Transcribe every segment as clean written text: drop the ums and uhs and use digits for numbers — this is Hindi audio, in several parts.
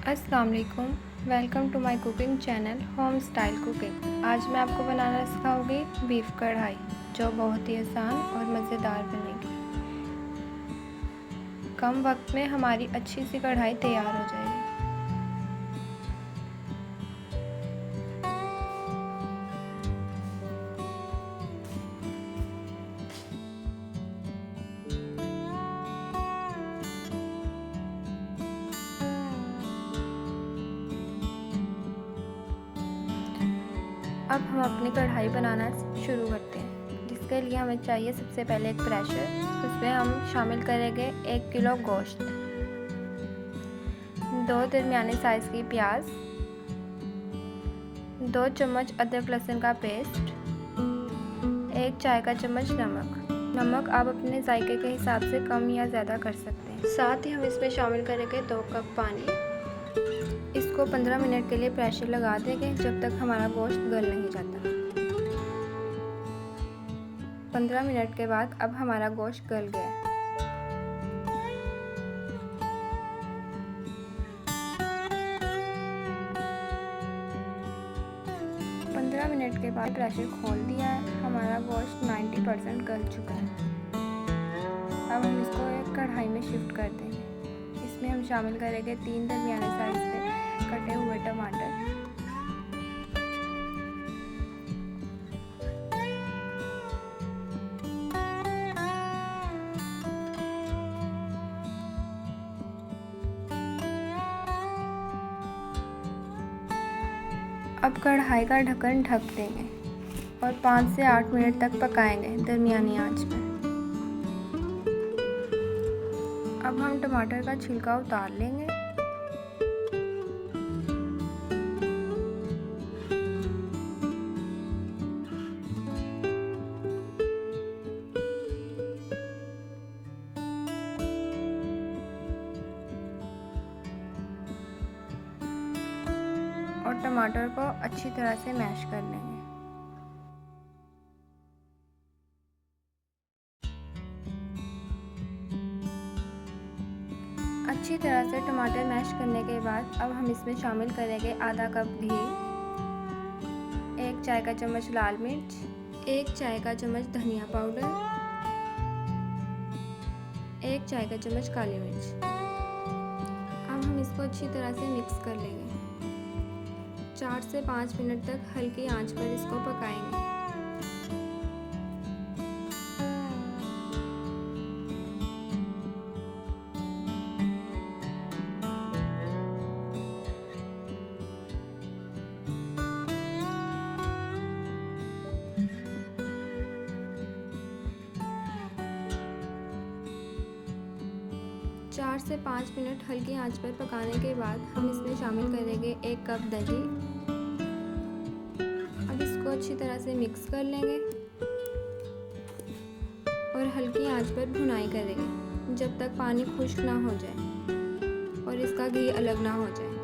अस्सलाम वालेकुम। Welcome to my cooking channel home style cooking. आज मैं आपको बनाना सिखाऊंगी बीफ कढ़ाई, जो बहुत ही आसान और मज़ेदार बनेगी। कम वक्त में हमारी अच्छी सी कढ़ाई तैयार हो जाएगी। अब हम अपनी कढ़ाई बनाना शुरू करते हैं, जिसके लिए हमें चाहिए सबसे पहले एक प्रेशर। उसमें हम शामिल करेंगे 1 किलो गोश्त, 2 दरमियाने साइज़ की प्याज, 2 चम्मच अदरक लहसुन का पेस्ट, 1 चाय का चम्मच नमक आप अपने जायके के हिसाब से कम या ज़्यादा कर सकते हैं। साथ ही हम इसमें शामिल करेंगे 2 कप पानी। इसको 15 मिनट के लिए प्रेशर लगा देंगे, जब तक हमारा गोश्त गल नहीं जाता। 15 मिनट के बाद अब हमारा गोश्त गल गया। मिनट के बाद प्रेशर खोल दिया है। हमारा गोश्त 90% गल चुका है। अब हम इसको एक कढ़ाई में शिफ्ट कर देंगे। इसमें हम शामिल करेंगे 3 दरमियाने साइज के कटे हुए टमाटर, अब कढ़ाई का ढक्कन ढक देंगे और 5 से 8 मिनट तक पकाएंगे दरमियानी आंच में। अब हम टमाटर का छिलका उतार लेंगे। और टमाटर को अच्छी तरह से मैश कर लेंगे। अच्छी तरह से टमाटर मैश करने के बाद अब हम इसमें शामिल करेंगे आधा कप घी, 1 चाय का चम्मच लाल मिर्च, 1 चाय का चम्मच धनिया पाउडर, 1 चाय का चम्मच काली मिर्च। अब हम इसको अच्छी तरह से मिक्स कर लेंगे। 4 से 5 मिनट तक हल्की आंच पर इसको पकाएंगे। चार से 5 मिनट हल्की आंच पर पकाने के बाद हम इसमें शामिल करेंगे 1 कप दही। अब इसको अच्छी तरह से मिक्स कर लेंगे और हल्की आंच पर भुनाई करेंगे जब तक पानी खुश्क ना हो जाए और इसका घी अलग ना हो जाए।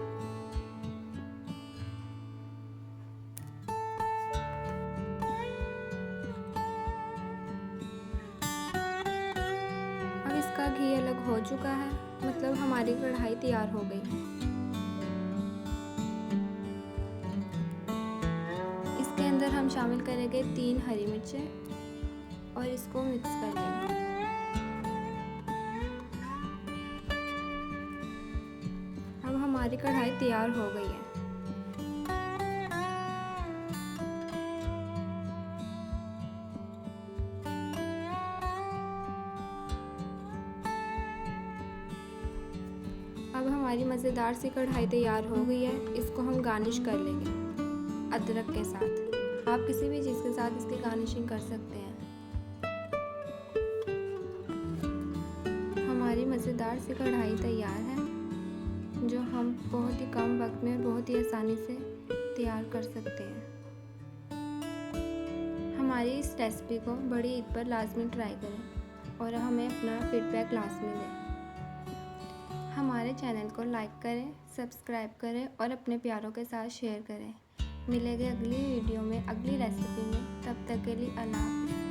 अब इसका घी अलग हो चुका है, मतलब हमारी कढ़ाई तैयार हो गई है। इसके अंदर हम शामिल करेंगे 3 हरी मिर्चें और इसको मिक्स कर लेंगे। अब हमारी कढ़ाई तैयार हो गई है। अब हमारी मज़ेदार सी कढ़ाई तैयार हो गई है। इसको हम गार्निश कर लेंगे अदरक के साथ। आप किसी भी चीज़ के साथ इसकी गार्निशिंग कर सकते हैं। हमारी मज़ेदार सी कढ़ाई तैयार है, जो हम बहुत ही कम वक्त में बहुत ही आसानी से तैयार कर सकते हैं। हमारी इस रेसिपी को बड़ी ईद पर लाजमी ट्राई करें और हमें अपना फीडबैक लाजमी दें। हमारे चैनल को लाइक करें, सब्सक्राइब करें और अपने प्यारों के साथ शेयर करें। मिलेंगे अगली वीडियो में अगली रेसिपी में। तब तक के लिए अल्लाह हाफ़िज़।